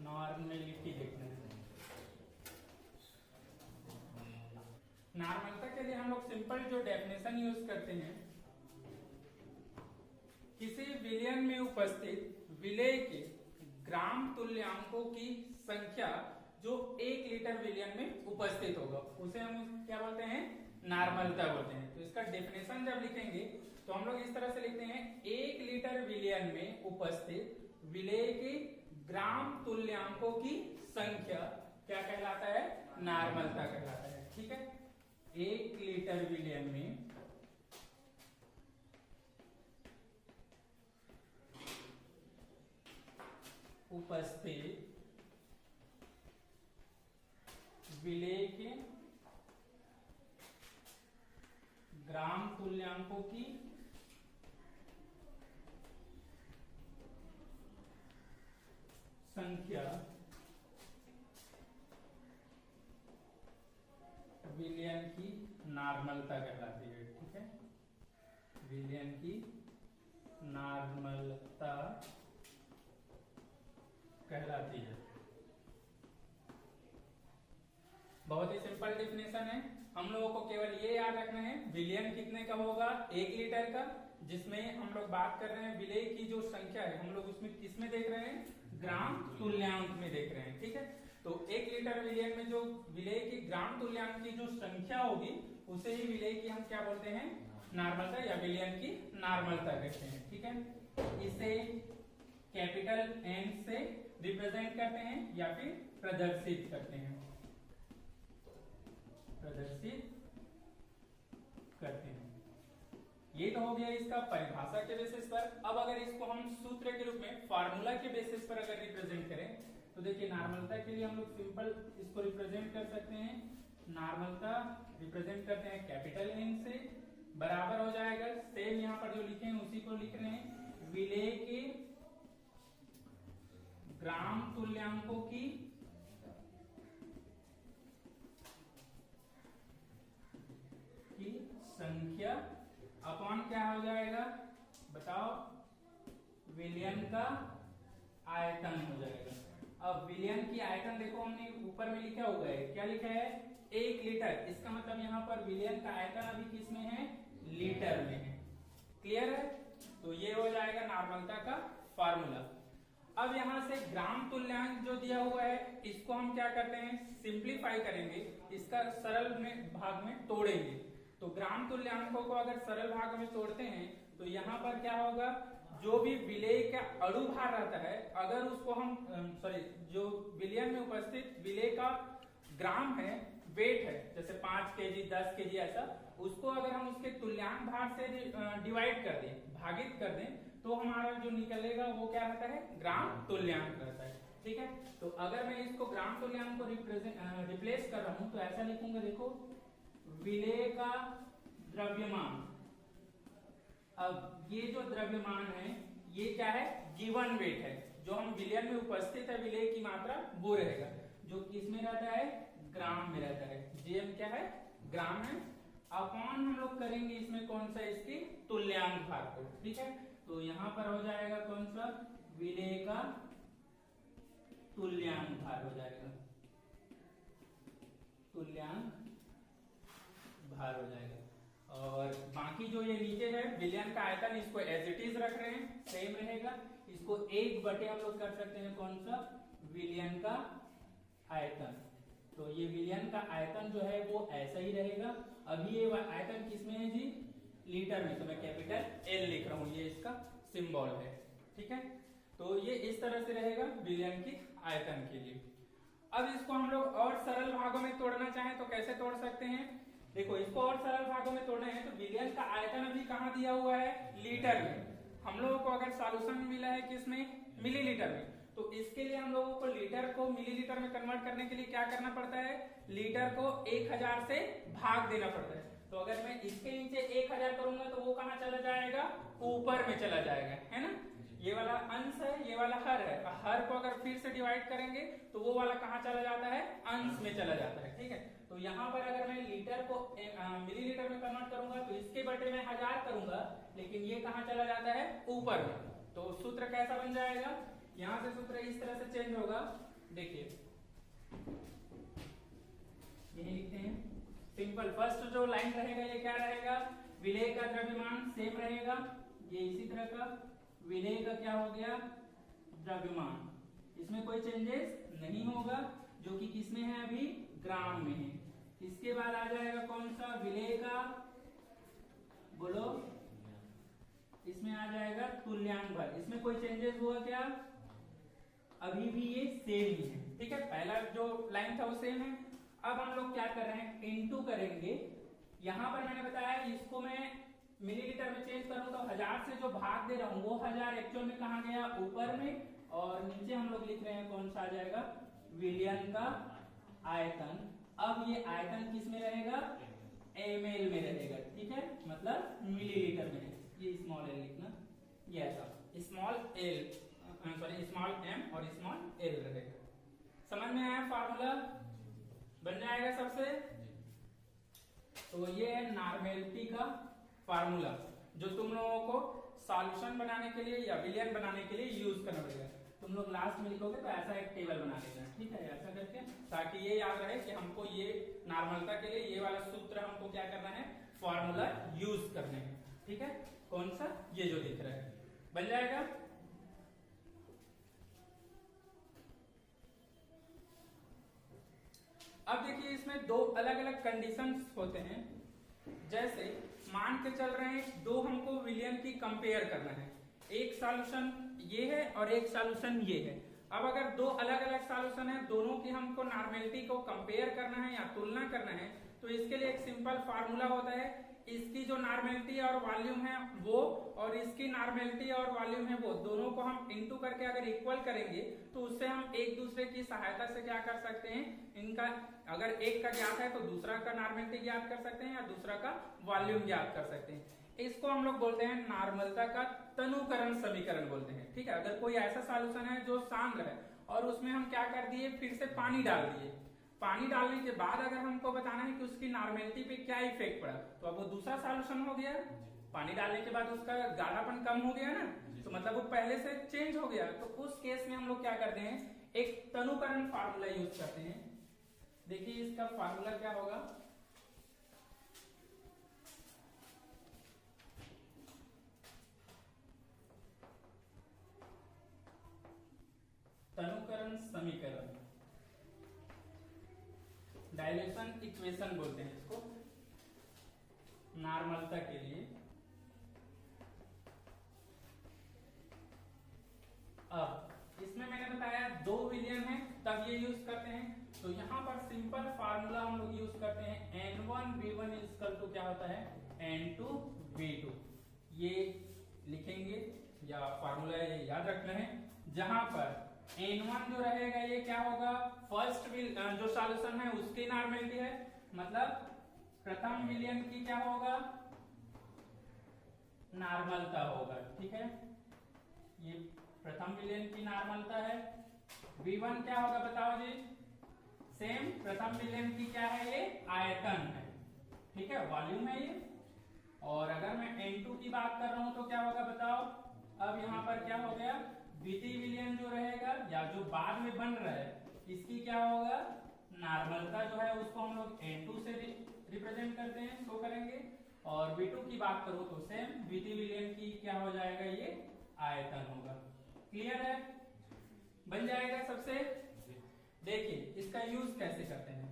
Normality देखना है। नॉर्मलता के लिए हम लोग सिंपल जो डेफिनेशन यूज करते हैं, किसी विलयन में उपस्थित विलेय के ग्राम तुल्यांकों की संख्या जो 1 लीटर विलयन में उपस्थित होगा उसे हम क्या बोलते हैं, नॉर्मलता बोलते हैं। तो इसका डेफिनेशन जब लिखेंगे तो हम लोग इस तरह से लिखते हैं, 1 लीटर विलयन में उपस्थित विलेय के ग्राम तुल्यांकों की संख्या क्या कहलाता है, नॉर्मलता कहलाता है। ठीक है, 1 लीटर विलयन में उपस्थित विलेय के ग्राम तुल्यांकों की संख्या विलयन की नॉर्मलता कहलाती है। ठीक है, विलयन की नॉर्मलता कहलाती है। बहुत ही सिंपल डेफिनेशन है। हम लोगों को केवल ये याद रखना है, विलयन कितने का होगा, 1 लीटर का, जिसमें हम लोग बात कर रहे हैं विलेय की जो संख्या है, हम लोग उसमें किस में देख रहे हैं, ग्राम तुल्यांक में देख रहे हैं। ठीक है, तो 1 लीटर विलयन में जो विलेय की ग्राम तुल्यांक की जो संख्या होगी उसे ही विलेय की हम क्या बोलते हैं, नॉर्मलता या विलयन की नॉर्मलता कहते हैं। ठीक है, इसे कैपिटल एन से रिप्रेजेंट करते हैं या फिर प्रदर्शित करते हैं, प्रदर्शित करते हैं। ये तो हो गया इसका परिभाषा के बेसिस पर। अब अगर इसको हम सूत्र के रूप में फार्मूला के बेसिस पर अगर रिप्रेजेंट करें तो देखिए, नॉर्मलता के लिए हम लोग सिंपल इसको रिप्रेजेंट कर सकते हैं। नॉर्मलता रिप्रेजेंट करते हैं कैपिटल एन से, बराबर हो जाएगा, सेम यहां पर जो लिखे हैं उसी को लिख रहे हैं, विलेय के ग्राम तुल्यांकों की संख्या अपॉन क्या हो जाएगा, बताओ, विलयन का आयतन हो जाएगा। अब विलयन की आयतन देखो, हमने ऊपर में लिखा हुआ है, क्या लिखा है, 1 लीटर। इसका मतलब यहाँ पर विलयन का आयतन अभी किस में है, लीटर में है। क्लियर है, तो ये हो जाएगा नॉर्मलता का फार्मूला। अब यहां से ग्राम तुल्यांक जो दिया हुआ है इसको हम क्या करते हैं, सिंप्लीफाई करेंगे, इसका सरल में भाग में तोड़ेंगे। तो ग्राम तुल्यांकों को अगर सरल भाग में तोड़ते हैं तो यहाँ पर क्या होगा, जो भी विलेय का अणु भार रहता है, अगर उसको हम जो विलयन में उपस्थित विलेय का ग्राम है, वेट है, जैसे 5 केजी 10 केजी ऐसा, उसको अगर हम उसके तुल्यांक भार से डिवाइड कर दें, भागित कर दें, तो हमारा जो निकलेगा वो क्या रहता है, ग्राम तुल्यांक रहता है। ठीक है, तो अगर मैं इसको ग्राम तुल्यांक को रिप्लेस कर रहा हूं तो ऐसा लिखूंगा, देखो, विलेय का द्रव्यमान। अब ये जो द्रव्यमान है ये क्या है, गिवन वेट है, जो हम विलयन में उपस्थित है विलेय की मात्रा वो रहेगा, जो किसमें रहता है, ग्राम में रहता है। जीएम क्या है, ग्राम है, अपॉन हम लोग करेंगे इसमें कौन सा, इसकी तुल्यांक भार को। ठीक है, तो यहां पर हो जाएगा कौन सा, विलेय का तुल्यांक भार हो जाएगा, तुल्यांक भार हो जाएगा। और बाकी जो ये नीचे है विलयन का आयतन, इसको एज इट इज रख रहे हैं, सेम रहेगा। इसको 1/, हम लोग कर सकते हैं कौन सा, विलयन का आयतन। तो ये विलयन का आयतन जो है वो ऐसा ही रहेगा। अभी ये आयतन किसमें है जी, लीटर में, तो मैं कैपिटल एल लिख रहा हूं, ये इसका सिंबल है। ठीक है, तो ये इस तरह से रहेगा विलयन की आयतन के लिए। अब इसको हम लोग और सरल भागों में तोड़ना चाहें तो कैसे तोड़ सकते हैं, देखो, इसको और सरल भागों में तोड़ना है तो विलयन का आयतन अभी कहाँ दिया हुआ है, लीटर में। हम लोगों को अगर सॉल्यूशन मिला है किसमें, मिलीलीटर में, तो इसके लिए हम लोगों को लीटर को मिलीलीटर में कन्वर्ट करने के लिए क्या करना पड़ता है, लीटर को 1000 से भाग देना पड़ता है। तो अगर मैं इसके नीचे 1000 करूंगा तो वो कहाँ चला जाएगा, ऊपर में चला जाएगा, है ना। ये वाला अंश है, ये वाला हर है, हर को अगर फिर से डिवाइड करेंगे तो वो वाला कहाँ चला जाता है, अंश में चला जाता है। ठीक है, तो यहाँ पर अगर मैं लीटर को मिलीलीटर में कन्वर्ट करूंगा तो इसके बटे में 1000 करूंगा, लेकिन ये कहाँ चला जाता है, ऊपर में। तो सूत्र कैसा बन जाएगा, यहाँ से सूत्र इस तरह से चेंज होगा, देखिए यही लिखते हैं सिंपल। फर्स्ट जो लाइन रहेगा ये क्या रहेगा, विलेय का द्रव्यमान सेम रहेगा, ये इसी तरह का विलेय का क्या हो गया द्रव्यमान, इसमें कोई चेंजेस नहीं होगा, जो कि किसमें है अभी ग्राम में है। इसके बाद आ जाएगा कौन सा विलेय का, बोलो, इसमें आ जाएगा तुल्यांक बल, इसमें कोई चेंजेस हुआ क्या, अभी भी ये सेम ही है, ठीक है। पहला जो लाइन था वो सेम है। अब हम लोग क्या कर रहे हैं, इनटू करेंगे। यहां पर मैंने बताया इसको मैं मिलीलीटर में चेंज करूं तो 1000 से जो भाग दे रहा हूं वो 1000 एक्चुअल में कहां गया ऊपर में, और नीचे हम लोग लिख रहे हैं कौन सा आ जाएगा विलयन का आयतन। अब ये आयतन किस में रहेगा, ml में रहेगा, ठीक है, मतलब मिलीलीटर में। ये स्मॉल एल लिखना, ये ऐसा small L sorry small M और स्मॉल एल रहेगा। समझ में आया, फार्मूला बन जाएगा सबसे। तो ये है नॉर्मेलिटी का फार्मूला जो तुम लोगों को सॉल्यूशन बनाने के लिए या विलयन बनाने के लिए यूज करना पड़ेगा। तुम लोग लास्ट में लिखोगे तो ऐसा एक टेबल बना लेना, ठीक है, ऐसा करके, ताकि ये याद रहे कि हमको ये नॉर्मलता के लिए ये वाला सूत्र हमको क्या करना है, फार्मूला यूज करने हैं, ठीक है। कौन सा, ये जो दिख रहा है, बन जाएगा। अब देखिए इसमें दो अलग अलग कंडीशंस होते हैं। जैसे मान के चल रहे हैं दो हमको विलयन की कंपेयर करना है, एक सॉल्यूशन ये है और एक सॉल्यूशन ये है। अब अगर दो अलग अलग सॉल्यूशन है, दोनों की हमको नॉर्मेलिटी को कंपेयर करना है या तुलना करना है, तो इसके लिए एक सिंपल फार्मूला होता है, इसकी जो नॉर्मेलिटी और वॉल्यूम है वो और इसकी नॉर्मेलिटी और वॉल्यूम है वो, दोनों को हम इनटू करके अगर इक्वल करेंगे तो उससे हम एक दूसरे की सहायता से क्या कर सकते हैं, इनका अगर एक का ज्ञात है तो दूसरा का नॉर्मेलिटी ज्ञात कर सकते हैं या दूसरा का वॉल्यूम ज्ञात कर सकते हैं। इसको हम लोग बोलते हैं नॉर्मलता का तनुकरण समीकरण बोलते हैं, ठीक है। अगर कोई ऐसा सॉल्यूशन है जो सांद्र है और उसमें हम क्या कर दिए, फिर से पानी डाल दिए, पानी डालने के बाद अगर हमको बताना है कि उसकी नॉर्मेलिटी पे क्या इफेक्ट पड़ा, तो अब वो दूसरा सॉल्यूशन हो गया। पानी डालने के बाद उसका गाढ़ापन कम हो गया ना, तो मतलब वो पहले से चेंज हो गया। तो उस केस में हम लोग क्या करते हैं, एक तनुकरण फार्मूला यूज करते हैं। देखिए इसका फार्मूला क्या होगा, तनुकरण समीकरण, डाइल्यूशन इक्वेशन बोलते हैं इसको नॉर्मलता के लिए। अब इसमें मैंने बताया दो विलयन है तब ये यूज करते हैं, तो यहां पर सिंपल फार्मूला हम लोग यूज करते हैं N1V1 इक्वल टू क्या होता है N2V2। ये लिखेंगे या फार्मूला ये याद रखना है, जहां पर N1 जो रहेगा ये क्या होगा, फर्स्ट जो सॉल्यूशन है उसकी नॉर्मेलिटी है, मतलब प्रथम विलयन की क्या होगा, नॉर्मलता होगा, ठीक है। ये प्रथम विलयन की नॉर्मलता है। V1 क्या होगा बताओ जी, सेम प्रथम विलयन की क्या है, ये आयतन है, ठीक है, वॉल्यूम है ये। और अगर मैं N2 की बात कर रहा हूं तो क्या होगा बताओ, अब यहां पर क्या हो गया, द्वितीय विलयन जो रहेगा या जो बाद में बन रहा है इसकी क्या होगा, नॉर्मलता जो है उसको हम लोग N2 से रिप्रेजेंट करते हैं, शो करेंगे। और V2 की बात करो तो सेम द्वितीय विलयन की क्या हो जाएगा, ये आयतन होगा। क्लियर है, बन जाएगा सबसे। देखिए इसका यूज कैसे करते हैं,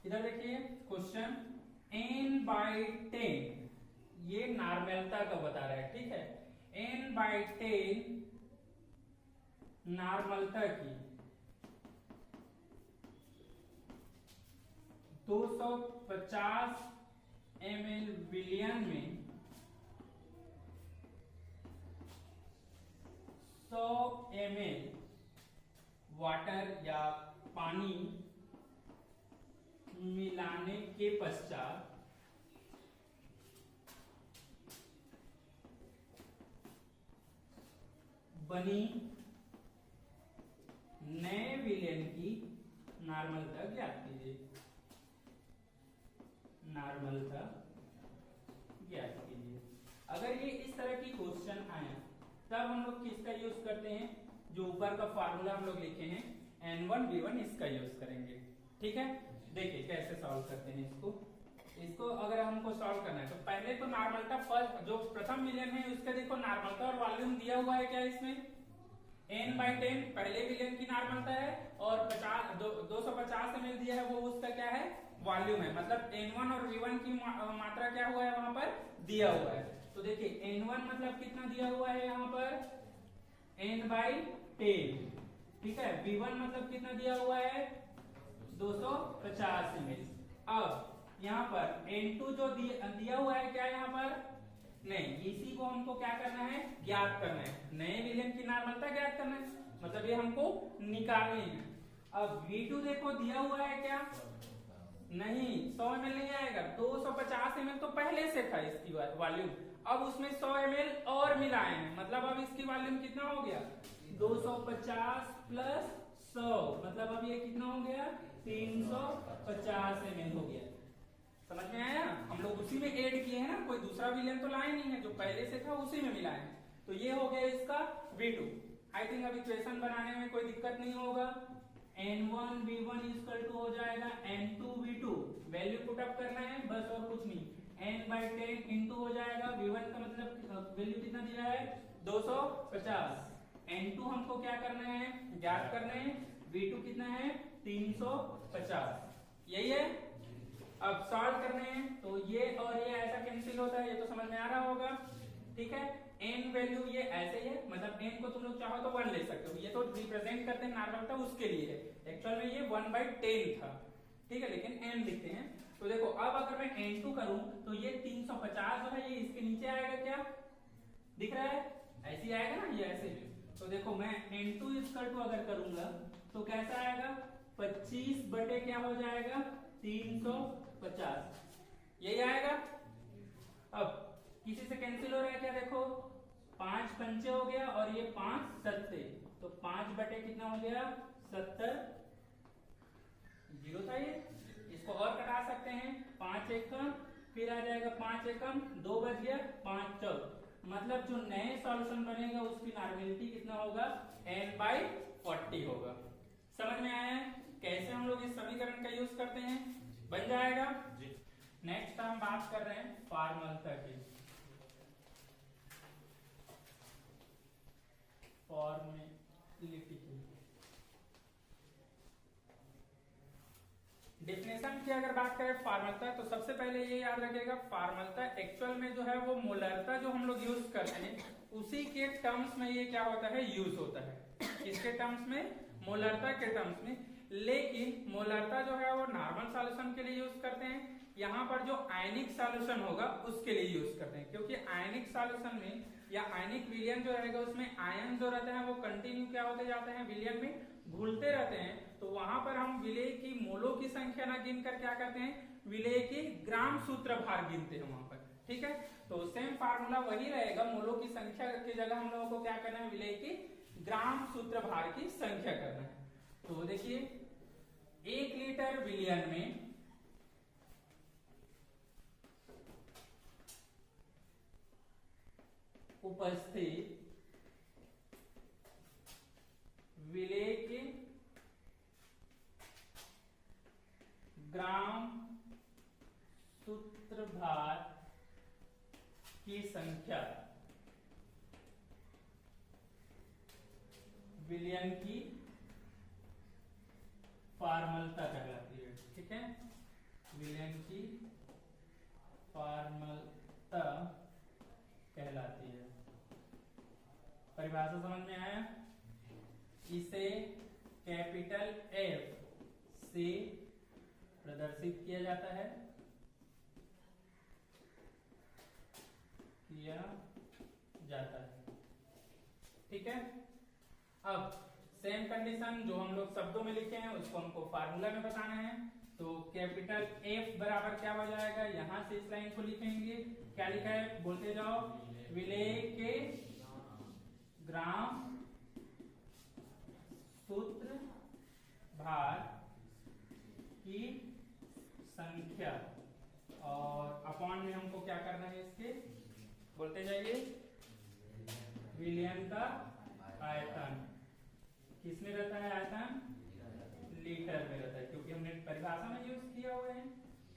इधर देखिए क्वेश्चन n/10 ये नॉर्मलता का बता रहा है, ठीक है। n/10 नॉर्मलता की 250 ml विलयन में 100 ml वाटर या पानी मिलाने के पश्चात बनी नए विलयन की नॉर्मलता ज्ञात कीजिए, नॉर्मलता ज्ञात कीजिए। अगर ये इस तरह की क्वेश्चन आए तब हम लोग किसका यूज करते हैं, जो ऊपर का फार्मूला हम लोग लिखे हैं N1 V1 इसका यूज करेंगे। ठीक है, देखिए कैसे सॉल्व करते हैं इसको अगर हमको सॉल्व करना है तो पहले तो नॉर्मलता फर्स्ट जो प्रथम विलयन है उसका देखो नॉर्मलता और वॉल्यूम दिया हुआ है क्या इसमें n/10 पहले विलयन की नॉर्मलता है और 250 ml दिया है वो उसका क्या है वॉल्यूम है, मतलब N1 और V1 की मात्रा क्या हुआ है वहां पर दिया हुआ है। तो देखिए N1 मतलब कितना दिया हुआ है यहाँ पर n/10, ठीक है। V1 मतलब कितना दिया हुआ है 250 ml। अब यहाँ पर N2 जो दिया हुआ है क्या यहाँ पर नहीं, इसी को हमको क्या करना है ज्ञात करना है, नए विलयन की नॉर्मलता ज्ञात करना है, मतलब ये हमको निकालनी है। अब V2 देखो दिया हुआ है क्या नहीं 100 ml नहीं आएगा, 250 ml तो पहले से था इसकी वॉल्यूम, अब उसमें 100 ml और मिलाए हैं, मतलब अब इसकी वॉल्यूम कितना हो गया 250 प्लस 100, मतलब अब ये कितना हो गया 350 ml हो गया। समझ में आया, हम लोग उसी में ऐड किए हैं ना, कोई दूसरा विलयन तो लाए नहीं है, जो पहले से था उसी में मिलाए हैं। तो ये हो गया इसका V2। आई थिंक अब इक्वेशन बनाने में कोई दिक्कत नहीं होगा। N1 V1 इक्वल टू हो जाएगा N2 V2, value put up करना है बस और कुछ नहीं, n/10 इंटू हो जाएगा V1 का मतलब वैल्यू कितना दिया है 250, N2 हमको क्या करना है ज्ञात करना है, V2 कितना है 350, यही है। अब सॉल्व करने हैं तो ये और ये ऐसा कैंसिल होता है, ये तो समझ में आ रहा होगा, ठीक है। n वैल्यू ये ऐसे ही है, मतलब n को तुम लोग चाहो तो 1 ले सकते हो, ये तो रिप्रेजेंट करते हैं नॉर्मलता उसके लिए है, एक्चुअल में ये 1/10 था, ठीक है, लेकिन n लिखते हैं। तो देखो अब अगर मैं n2 करूं तो ये 350 जो है ये इसके नीचे आएगा, क्या दिख रहा है ऐसे ही आएगा ना, ये ऐसे। तो देखो मैं n2 इक्वल टू अगर करूंगा तो कैसा आएगा 25 बटे क्या हो जाएगा 350, यही आएगा। अब किसी से कैंसिल हो रहा है क्या, देखो 5 पंचे हो गया और ये 5 सत्ते, तो 5 बटे कितना हो गया 70, जीरो था ये, इसको और कटा सकते हैं 5 एकम, फिर आ जाएगा 5 एकम 2 बच गया 5 चौक, मतलब जो नए सॉल्यूशन बनेगा उसकी नॉर्मेलिटी कितना होगा n/40 होगा। समझ में आया है कैसे हम लोग इस समीकरण का यूज करते हैं, बन जाएगा। नेक्स्ट हम बात कर रहे हैं फॉर्मलता की, फॉर्मेलिटी की डेफिनेशन की अगर बात करें फॉर्मलता, तो सबसे पहले ये याद रखिएगा फॉर्मलता एक्चुअल में जो है वो मोलरता जो हम लोग यूज करते हैं उसी के टर्म्स में ये क्या होता है यूज होता है, किसके टर्म्स में मोलरता के टर्म्स में। लेकिन मोलरता जो है वो नॉर्मल सॉल्यूशन के लिए यूज करते हैं, यहाँ पर जो आयनिक सॉल्यूशन होगा उसके लिए यूज करते हैं, क्योंकि आयनिक सॉल्यूशन में या आयनिक विलयन जो रहेगा उसमें आयन जो रहते हैं वो कंटिन्यू क्या होते जाते हैं विलयन में घुलते रहते हैं, तो वहां पर हम विलेय की मोलों की संख्या ना गिनकर क्या करते हैं विलेय की ग्राम सूत्र भार गिनते हैं वहां पर, ठीक है। तो सेम फार्मूला वही रहेगा, मोलों की संख्या की जगह हम लोगों को क्या करना है विलेय की ग्राम सूत्र भार की संख्या करना है। तो देखिए 1 लीटर विलयन में उपस्थित विलेय के ग्राम सूत्र भार की संख्या विलयन की फॉर्मलता कहलाती है, ठीक है, विलयन की फॉर्मलता कहलाती है। परिभाषा समझ में आया, इसे कैपिटल F से प्रदर्शित किया जाता है, ठीक है। अब सेम कंडीशन जो हम लोग शब्दों में लिखे हैं उसको हमको फार्मूला में बताना है, तो कैपिटल F बराबर क्या हो जाएगा, यहां से इस लाइन को लिखेंगे, क्या लिखा है बोलते जाओ, विलेय के ग्राम सूत्र भार की संख्या, और अपॉन में हमको क्या करना है इसके बोलते विलयन का आयतन किसमें रहता है? आयतन लीटर में रहता है, क्योंकि हमने परिभाषा में यूज किया हुआ है,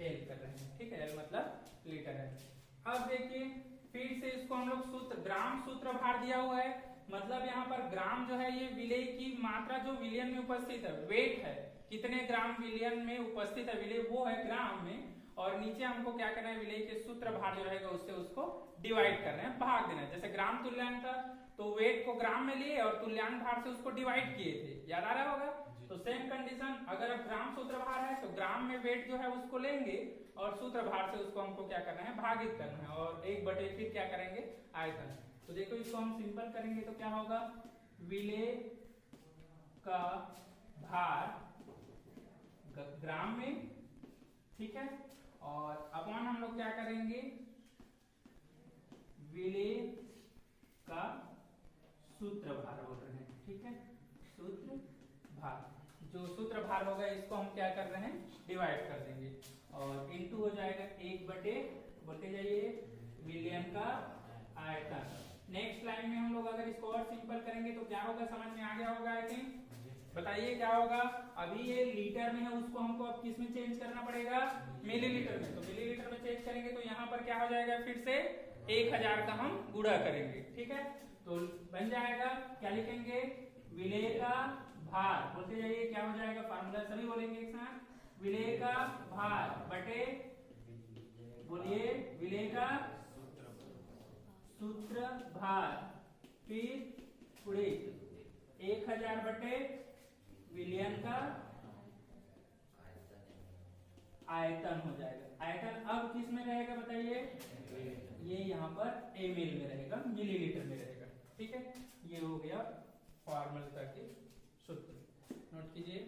एल कर रहे हैं, ठीक है, एल मतलब लीटर है। अब देखिए फिर से इसको हम लोग सूत्र ग्राम सूत्र भार दिया हुआ है, मतलब यहाँ पर ग्राम जो है ये विलेय की मात्रा जो विलयन में उपस्थित है, वेट है, कितने ग्राम विलयन में उपस्थित है विलेय वो है ग्राम में, और नीचे हमको क्या करना है विलेय के सूत्र भार जो रहेगा उससे उसको डिवाइड करना है, भाग देना है। जैसे ग्राम तुल्यांक था तो वेट को ग्राम में लिए और तुल्यांक भार से उसको डिवाइड किए थे, याद आ रहा होगा। तो सेम कंडीशन अगर अब ग्राम सूत्र भार है तो ग्राम में वेट जो है उसको लेंगे और सूत्र भार से उसको हमको क्या करना है? भागित करना है, और एक बटे फिर क्या करेंगे? आयतन। तो देखो इसको हम सिंपल करेंगे तो क्या होगा? विलेय का भार ग्राम में, ठीक है, और अपॉन हम लोग क्या करेंगे? विलेय का सूत्र भार बोल रहे हैं, ठीक है, सूत्र भार। जो सूत्र भार होगा इसको हम क्या कर रहे हैं? डिवाइड कर देंगे, और इनटू हो जाएगा 1 बटे, बोलते जाइए, विलयन का आयतन। नेक्स्ट लाइन में हम लोग अगर इसको और सिंपल करेंगे तो क्या होगा? समझ में आ गया होगा आई थिंक। बताइए क्या होगा? अभी ये लीटर में है, उसको हमको अब किस में चेंज करना पड़ेगा? मिलीलीटर में। तो मिलीलीटर में चेंज करेंगे तो यहाँ पर क्या हो जाएगा? फिर से 1000 का हम गुणा करेंगे, ठीक है, तो बन जाएगा, क्या लिखेंगे? विलेय का भार, बोलते जाइए क्या हो जाएगा? फार्मूला सभी बोलेंगे एक साथ, विलेय का भार बटे, बोलिए, विलेय का सूत्र भार, फिर पूरे 1000 बटे विलयन का आयतन हो जाएगा। आयतन अब किस में रहेगा बताइए? ये यहाँ पर ml में रहेगा, मिलीलीटर में रहेगा, ठीक है। ये हो गया फॉर्मूला के सूत्र, नोट कीजिए।